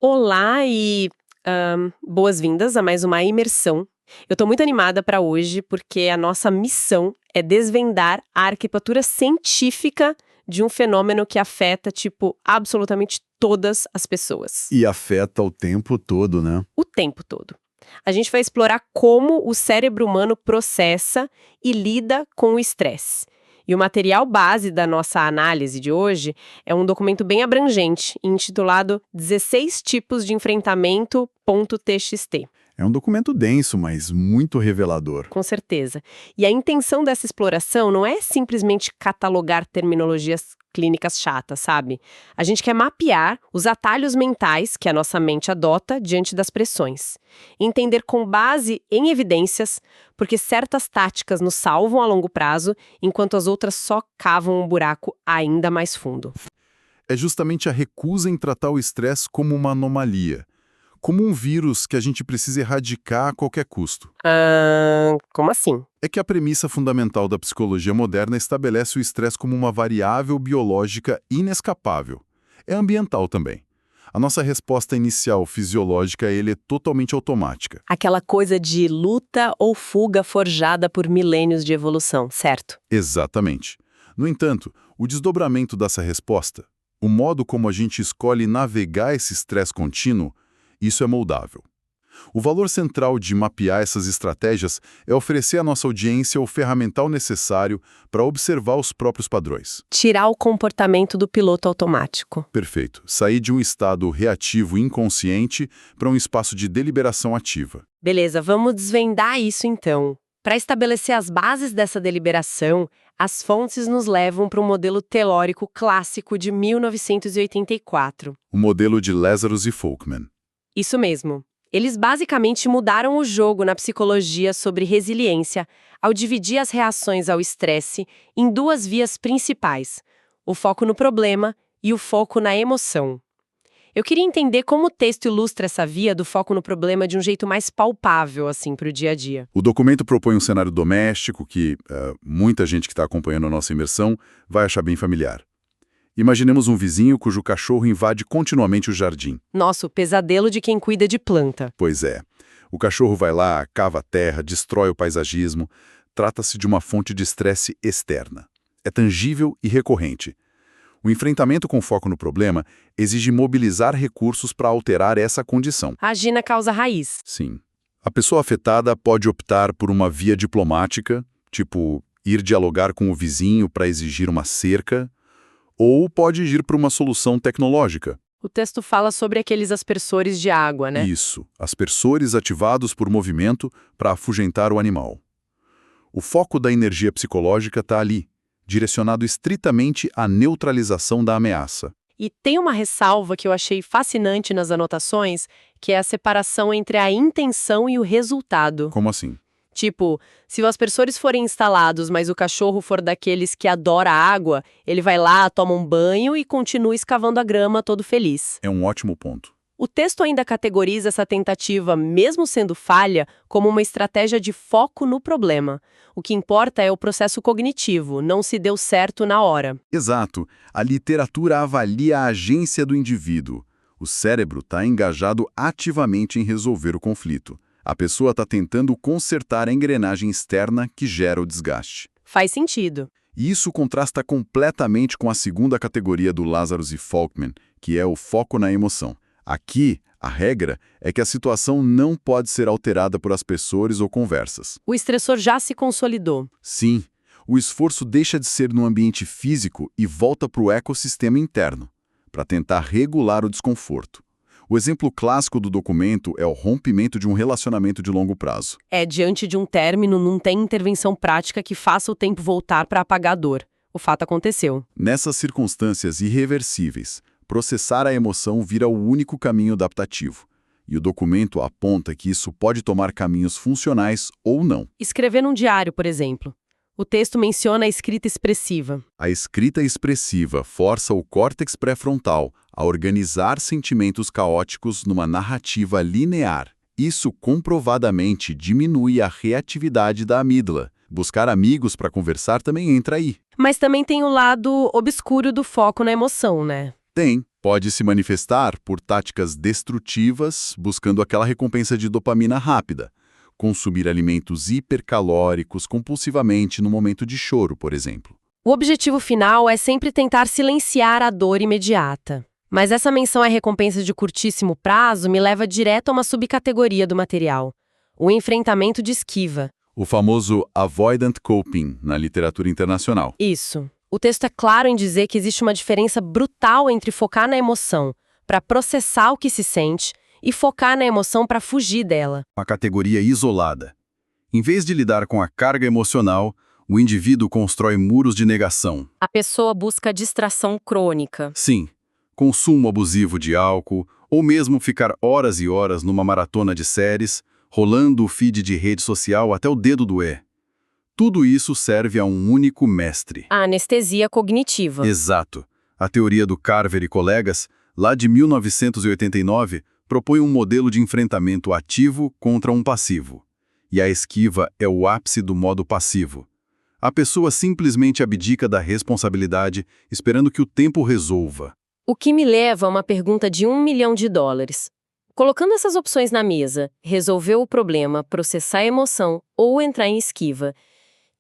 Olá e boas-vindas a mais uma imersão. Eu tô muito animada para hoje porque a nossa missão é desvendar a arquitetura científica de um fenômeno que afeta, absolutamente todas as pessoas. E afeta o tempo todo, né? O tempo todo. A gente vai explorar como o cérebro humano processa e lida com o estresse. E o material base da nossa análise de hoje é um documento bem abrangente, intitulado 16 tipos de enfrentamento.txt. É um documento denso, mas muito revelador. Com certeza. E a intenção dessa exploração não é simplesmente catalogar terminologias clínicas chatas, sabe? A gente quer mapear os atalhos mentais que a nossa mente adota diante das pressões. Entender com base em evidências, porque certas táticas nos salvam a longo prazo, enquanto as outras só cavam um buraco ainda mais fundo. É justamente a recusa em tratar o estresse como uma anomalia, como um vírus que a gente precisa erradicar a qualquer custo. Como assim? É que a premissa fundamental da psicologia moderna estabelece o estresse como uma variável biológica inescapável. É ambiental também. A nossa resposta inicial fisiológica a ele é totalmente automática. Aquela coisa de luta ou fuga forjada por milênios de evolução, certo? Exatamente. No entanto, o desdobramento dessa resposta, o modo como a gente escolhe navegar esse estresse contínuo, isso é moldável. O valor central de mapear essas estratégias é oferecer à nossa audiência o ferramental necessário para observar os próprios padrões. Tirar o comportamento do piloto automático. Perfeito. Sair de um estado reativo inconsciente para um espaço de deliberação ativa. Beleza, vamos desvendar isso então. Para estabelecer as bases dessa deliberação, as fontes nos levam para um modelo teórico clássico de 1984. O modelo de Lazarus e Folkman. Isso mesmo. Eles basicamente mudaram o jogo na psicologia sobre resiliência ao dividir as reações ao estresse em duas vias principais: o foco no problema e o foco na emoção. Eu queria entender como o texto ilustra essa via do foco no problema de um jeito mais palpável, assim, para o dia a dia. O documento propõe um cenário doméstico que muita gente que está acompanhando a nossa imersão vai achar bem familiar. Imaginemos um vizinho cujo cachorro invade continuamente o jardim. Nossa, o pesadelo de quem cuida de planta. Pois é. O cachorro vai lá, cava a terra, destrói o paisagismo. Trata-se de uma fonte de estresse externa. É tangível e recorrente. O enfrentamento com foco no problema exige mobilizar recursos para alterar essa condição. Agir na causa raiz. Sim. A pessoa afetada pode optar por uma via diplomática, tipo ir dialogar com o vizinho para exigir uma cerca, ou pode ir para uma solução tecnológica. O texto fala sobre aqueles aspersores de água, né? Isso, aspersores ativados por movimento para afugentar o animal. O foco da energia psicológica está ali, direcionado estritamente à neutralização da ameaça. E tem uma ressalva que eu achei fascinante nas anotações, que é a separação entre a intenção e o resultado. Como assim? Tipo, se os aspersores forem instalados, mas o cachorro for daqueles que adora água, ele vai lá, toma um banho e continua escavando a grama todo feliz. É um ótimo ponto. O texto ainda categoriza essa tentativa, mesmo sendo falha, como uma estratégia de foco no problema. O que importa é o processo cognitivo, não se deu certo na hora. Exato. A literatura avalia a agência do indivíduo. O cérebro está engajado ativamente em resolver o conflito. A pessoa está tentando consertar a engrenagem externa que gera o desgaste. Faz sentido. E isso contrasta completamente com a segunda categoria do Lazarus e Folkman, que é o foco na emoção. Aqui, a regra é que a situação não pode ser alterada por aspersores ou conversas. O estressor já se consolidou. Sim, o esforço deixa de ser no ambiente físico e volta para o ecossistema interno, para tentar regular o desconforto. O exemplo clássico do documento é o rompimento de um relacionamento de longo prazo. Diante de um término, não tem intervenção prática que faça o tempo voltar para apagar a dor. O fato aconteceu. Nessas circunstâncias irreversíveis, processar a emoção vira o único caminho adaptativo. E o documento aponta que isso pode tomar caminhos funcionais ou não. Escrever num diário, por exemplo. O texto menciona a escrita expressiva. A escrita expressiva força o córtex pré-frontal a organizar sentimentos caóticos numa narrativa linear. Isso comprovadamente diminui a reatividade da amígdala. Buscar amigos para conversar também entra aí. Mas também tem o lado obscuro do foco na emoção, né? Tem. Pode se manifestar por táticas destrutivas, buscando aquela recompensa de dopamina rápida. Consumir alimentos hipercalóricos compulsivamente no momento de choro, por exemplo. O objetivo final é sempre tentar silenciar a dor imediata. Mas essa menção à recompensa de curtíssimo prazo me leva direto a uma subcategoria do material: o enfrentamento de esquiva. O famoso avoidant coping na literatura internacional. Isso. O texto é claro em dizer que existe uma diferença brutal entre focar na emoção, para processar o que se sente, e focar na emoção para fugir dela. Uma categoria isolada. Em vez de lidar com a carga emocional, o indivíduo constrói muros de negação. A pessoa busca distração crônica. Sim, consumo abusivo de álcool, ou mesmo ficar horas e horas numa maratona de séries, rolando o feed de rede social até o dedo doer. Tudo isso serve a um único mestre. A anestesia cognitiva. Exato. A teoria do Carver e colegas, lá de 1989, propõe um modelo de enfrentamento ativo contra um passivo. E a esquiva é o ápice do modo passivo. A pessoa simplesmente abdica da responsabilidade, esperando que o tempo resolva. O que me leva a uma pergunta de $1 milhão. Colocando essas opções na mesa, resolver o problema, processar a emoção ou entrar em esquiva,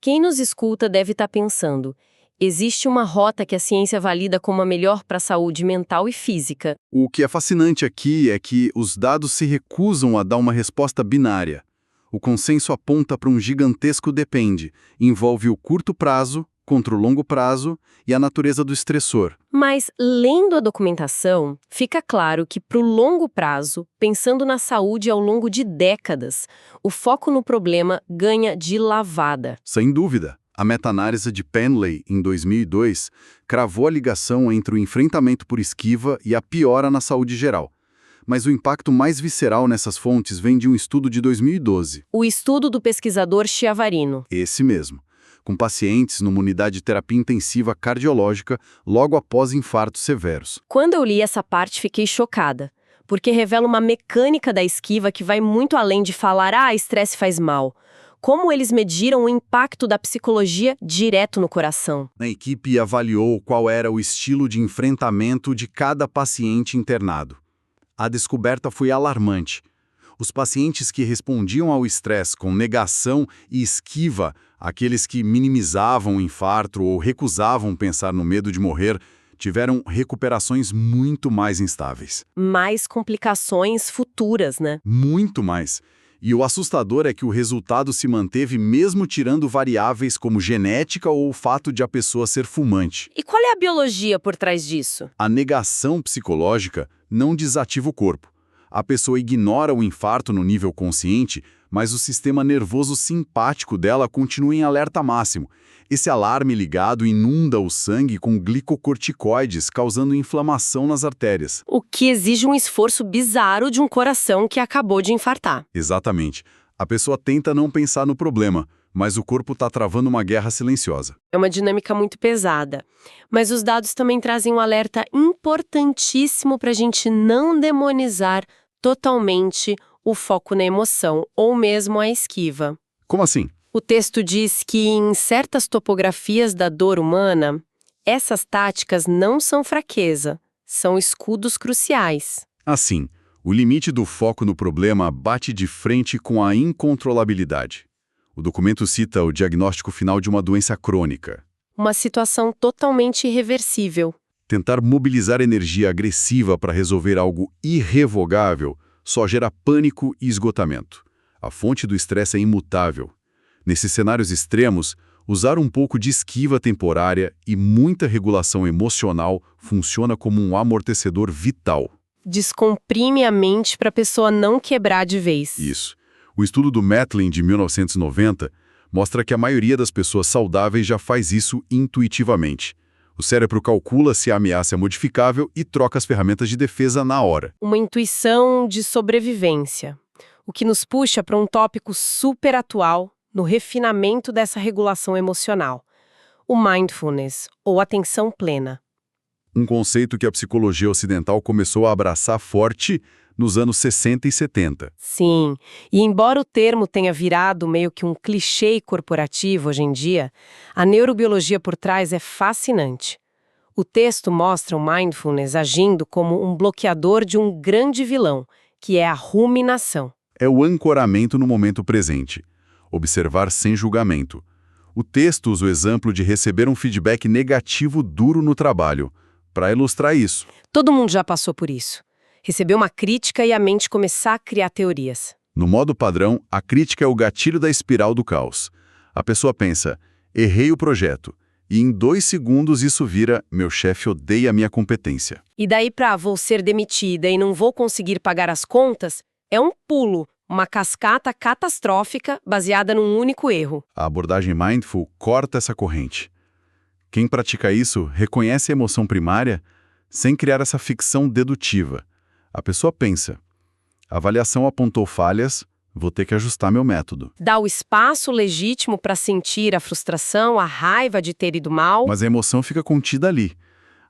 quem nos escuta deve estar pensando: existe uma rota que a ciência valida como a melhor para a saúde mental e física. O que é fascinante aqui é que os dados se recusam a dar uma resposta binária. O consenso aponta para um gigantesco depende, envolve o curto prazo contra o longo prazo e a natureza do estressor. Mas, lendo a documentação, fica claro que, para o longo prazo, pensando na saúde ao longo de décadas, o foco no problema ganha de lavada. Sem dúvida, a meta-análise de Penley, em 2002, cravou a ligação entre o enfrentamento por esquiva e a piora na saúde geral. Mas o impacto mais visceral nessas fontes vem de um estudo de 2012. O estudo do pesquisador Chiavarino. Esse mesmo, com pacientes numa unidade de terapia intensiva cardiológica logo após infartos severos. Quando eu li essa parte, fiquei chocada, porque revela uma mecânica da esquiva que vai muito além de falar estresse faz mal. Como eles mediram o impacto da psicologia direto no coração. A equipe avaliou qual era o estilo de enfrentamento de cada paciente internado. A descoberta foi alarmante. Os pacientes que respondiam ao estresse com negação e esquiva, aqueles que minimizavam o infarto ou recusavam pensar no medo de morrer, tiveram recuperações muito mais instáveis. Mais complicações futuras, né? Muito mais. E o assustador é que o resultado se manteve mesmo tirando variáveis como genética ou o fato de a pessoa ser fumante. E qual é a biologia por trás disso? A negação psicológica não desativa o corpo. A pessoa ignora o infarto no nível consciente, mas o sistema nervoso simpático dela continua em alerta máximo. Esse alarme ligado inunda o sangue com glicocorticoides, causando inflamação nas artérias. O que exige um esforço bizarro de um coração que acabou de infartar. Exatamente. A pessoa tenta não pensar no problema, mas o corpo está travando uma guerra silenciosa. É uma dinâmica muito pesada. Mas os dados também trazem um alerta importantíssimo para a gente não demonizar totalmente o foco na emoção, ou mesmo a esquiva. Como assim? O texto diz que, em certas topografias da dor humana, essas táticas não são fraqueza, são escudos cruciais. Assim, o limite do foco no problema bate de frente com a incontrolabilidade. O documento cita o diagnóstico final de uma doença crônica. Uma situação totalmente irreversível. Tentar mobilizar energia agressiva para resolver algo irrevogável só gera pânico e esgotamento. A fonte do estresse é imutável. Nesses cenários extremos, usar um pouco de esquiva temporária e muita regulação emocional funciona como um amortecedor vital. Descomprime a mente para a pessoa não quebrar de vez. Isso. O estudo do Matlin, de 1990, mostra que a maioria das pessoas saudáveis já faz isso intuitivamente. O cérebro calcula se a ameaça é modificável e troca as ferramentas de defesa na hora. Uma intuição de sobrevivência. O que nos puxa para um tópico super atual no refinamento dessa regulação emocional. O mindfulness, ou atenção plena. Um conceito que a psicologia ocidental começou a abraçar forte nos anos 60 e 70. Sim, e embora o termo tenha virado meio que um clichê corporativo hoje em dia, a neurobiologia por trás é fascinante. O texto mostra o mindfulness agindo como um bloqueador de um grande vilão, que é a ruminação. É o ancoramento no momento presente. Observar sem julgamento. O texto usa o exemplo de receber um feedback negativo duro no trabalho, para ilustrar isso. Todo mundo já passou por isso. Receber uma crítica e a mente começar a criar teorias. No modo padrão, a crítica é o gatilho da espiral do caos. A pessoa pensa, errei o projeto. E em 2 segundos isso vira, meu chefe odeia a minha competência. E daí pra vou ser demitida e não vou conseguir pagar as contas, é um pulo, uma cascata catastrófica baseada num único erro. A abordagem mindful corta essa corrente. Quem pratica isso reconhece a emoção primária sem criar essa ficção dedutiva. A pessoa pensa, a avaliação apontou falhas, vou ter que ajustar meu método. Dá o espaço legítimo para sentir a frustração, a raiva de ter ido mal. Mas a emoção fica contida ali.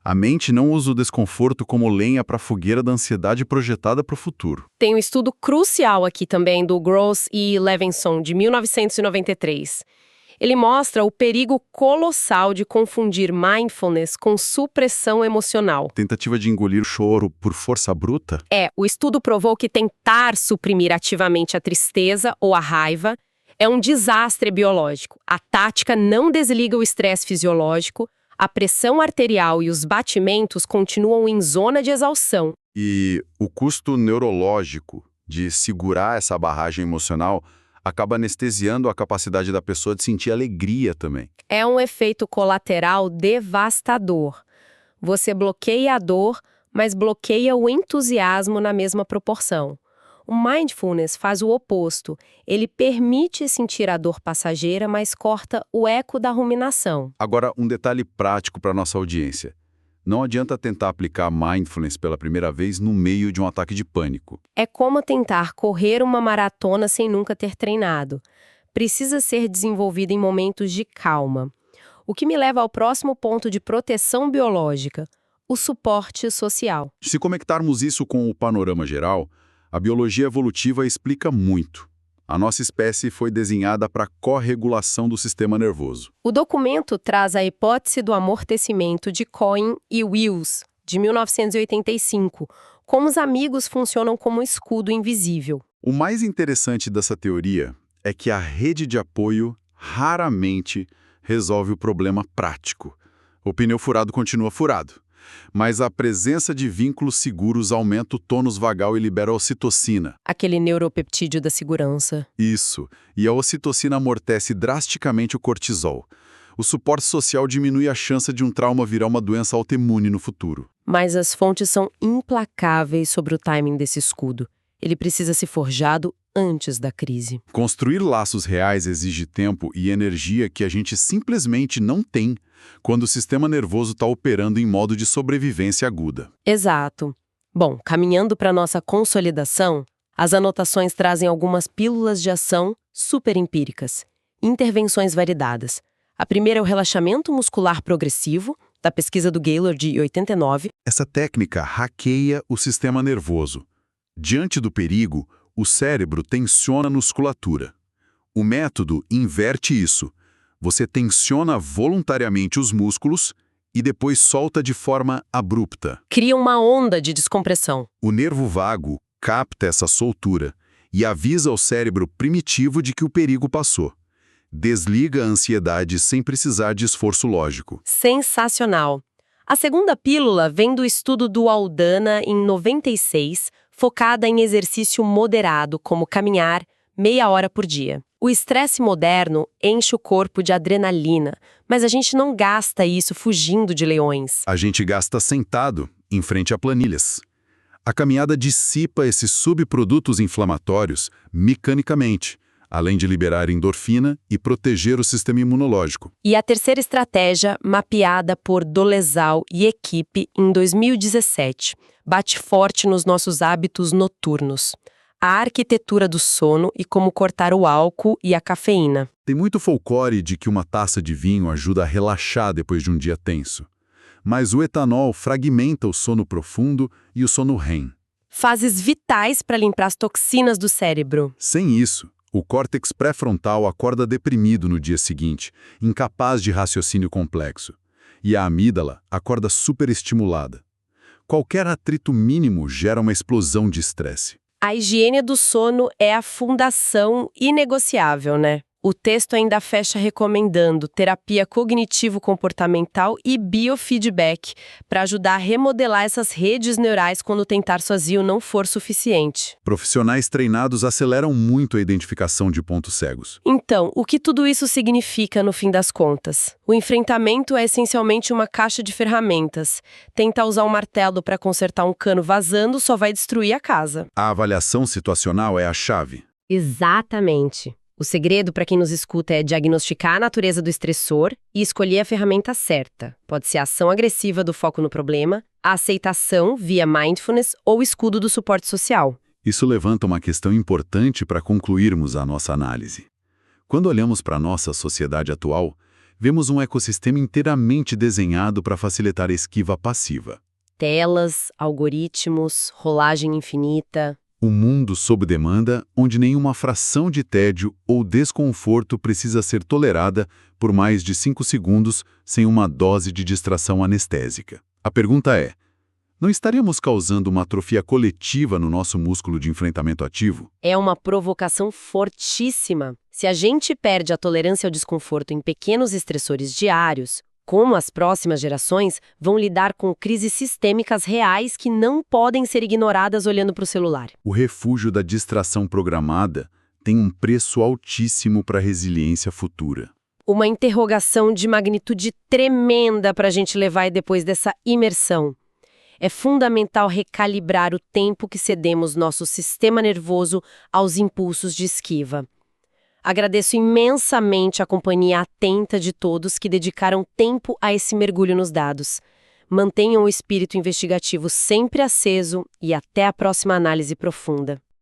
A mente não usa o desconforto como lenha para a fogueira da ansiedade projetada para o futuro. Tem um estudo crucial aqui também do Gross e Levinson, de 1993. Ele mostra o perigo colossal de confundir mindfulness com supressão emocional. Tentativa de engolir o choro por força bruta? O estudo provou que tentar suprimir ativamente a tristeza ou a raiva é um desastre biológico. A tática não desliga o estresse fisiológico, a pressão arterial e os batimentos continuam em zona de exaustão. E o custo neurológico de segurar essa barragem emocional acaba anestesiando a capacidade da pessoa de sentir alegria também. É um efeito colateral devastador. Você bloqueia a dor, mas bloqueia o entusiasmo na mesma proporção. O mindfulness faz o oposto. Ele permite sentir a dor passageira, mas corta o eco da ruminação. Agora, um detalhe prático para nossa audiência. Não adianta tentar aplicar mindfulness pela primeira vez no meio de um ataque de pânico. É como tentar correr uma maratona sem nunca ter treinado. Precisa ser desenvolvido em momentos de calma. O que me leva ao próximo ponto de proteção biológica, o suporte social. Se conectarmos isso com o panorama geral, a biologia evolutiva explica muito. A nossa espécie foi desenhada para a corregulação do sistema nervoso. O documento traz a hipótese do amortecimento de Cohen e Wills, de 1985, como os amigos funcionam como um escudo invisível. O mais interessante dessa teoria é que a rede de apoio raramente resolve o problema prático. O pneu furado continua furado. Mas a presença de vínculos seguros aumenta o tônus vagal e libera a ocitocina. Aquele neuropeptídeo da segurança. Isso. E a ocitocina amortece drasticamente o cortisol. O suporte social diminui a chance de um trauma virar uma doença autoimune no futuro. Mas as fontes são implacáveis sobre o timing desse escudo. Ele precisa ser forjado antes da crise. Construir laços reais exige tempo e energia que a gente simplesmente não tem quando o sistema nervoso está operando em modo de sobrevivência aguda. Exato. Bom, caminhando para nossa consolidação, as anotações trazem algumas pílulas de ação super empíricas, intervenções validadas. A primeira é o relaxamento muscular progressivo, da pesquisa do Gaylor de 89. Essa técnica hackeia o sistema nervoso. Diante do perigo, o cérebro tensiona a musculatura. O método inverte isso. Você tensiona voluntariamente os músculos e depois solta de forma abrupta. Cria uma onda de descompressão. O nervo vago capta essa soltura e avisa ao cérebro primitivo de que o perigo passou. Desliga a ansiedade sem precisar de esforço lógico. Sensacional! A segunda pílula vem do estudo do Aldana em 96, focada em exercício moderado, como caminhar, meia hora por dia. O estresse moderno enche o corpo de adrenalina, mas a gente não gasta isso fugindo de leões. A gente gasta sentado, em frente a planilhas. A caminhada dissipa esses subprodutos inflamatórios mecanicamente, além de liberar endorfina e proteger o sistema imunológico. E a terceira estratégia, mapeada por Dolezal e equipe em 2017, bate forte nos nossos hábitos noturnos. A arquitetura do sono e como cortar o álcool e a cafeína. Tem muito folclore de que uma taça de vinho ajuda a relaxar depois de um dia tenso. Mas o etanol fragmenta o sono profundo e o sono REM. Fases vitais para limpar as toxinas do cérebro. Sem isso, o córtex pré-frontal acorda deprimido no dia seguinte, incapaz de raciocínio complexo. e a amígdala acorda superestimulada. Qualquer atrito mínimo gera uma explosão de estresse. A higiene do sono é a fundação inegociável, né? O texto ainda fecha recomendando terapia cognitivo-comportamental e biofeedback para ajudar a remodelar essas redes neurais quando o tentar sozinho não for suficiente. Profissionais treinados aceleram muito a identificação de pontos cegos. Então, o que tudo isso significa no fim das contas? O enfrentamento é essencialmente uma caixa de ferramentas. Tentar usar um martelo para consertar um cano vazando só vai destruir a casa. A avaliação situacional é a chave. Exatamente. O segredo para quem nos escuta é diagnosticar a natureza do estressor e escolher a ferramenta certa. Pode ser a ação agressiva do foco no problema, a aceitação via mindfulness ou o escudo do suporte social. Isso levanta uma questão importante para concluirmos a nossa análise. Quando olhamos para a nossa sociedade atual, vemos um ecossistema inteiramente desenhado para facilitar a esquiva passiva. Telas, algoritmos, rolagem infinita. Um mundo sob demanda onde nenhuma fração de tédio ou desconforto precisa ser tolerada por mais de 5 segundos sem uma dose de distração anestésica. A pergunta é: não estaríamos causando uma atrofia coletiva no nosso músculo de enfrentamento ativo? É uma provocação fortíssima. Se a gente perde a tolerância ao desconforto em pequenos estressores diários, como as próximas gerações vão lidar com crises sistêmicas reais que não podem ser ignoradas olhando para o celular? O refúgio da distração programada tem um preço altíssimo para a resiliência futura. Uma interrogação de magnitude tremenda para a gente levar depois dessa imersão. É fundamental recalibrar o tempo que cedemos nosso sistema nervoso aos impulsos de esquiva. Agradeço imensamente a companhia atenta de todos que dedicaram tempo a esse mergulho nos dados. Mantenham o espírito investigativo sempre aceso e até a próxima análise profunda.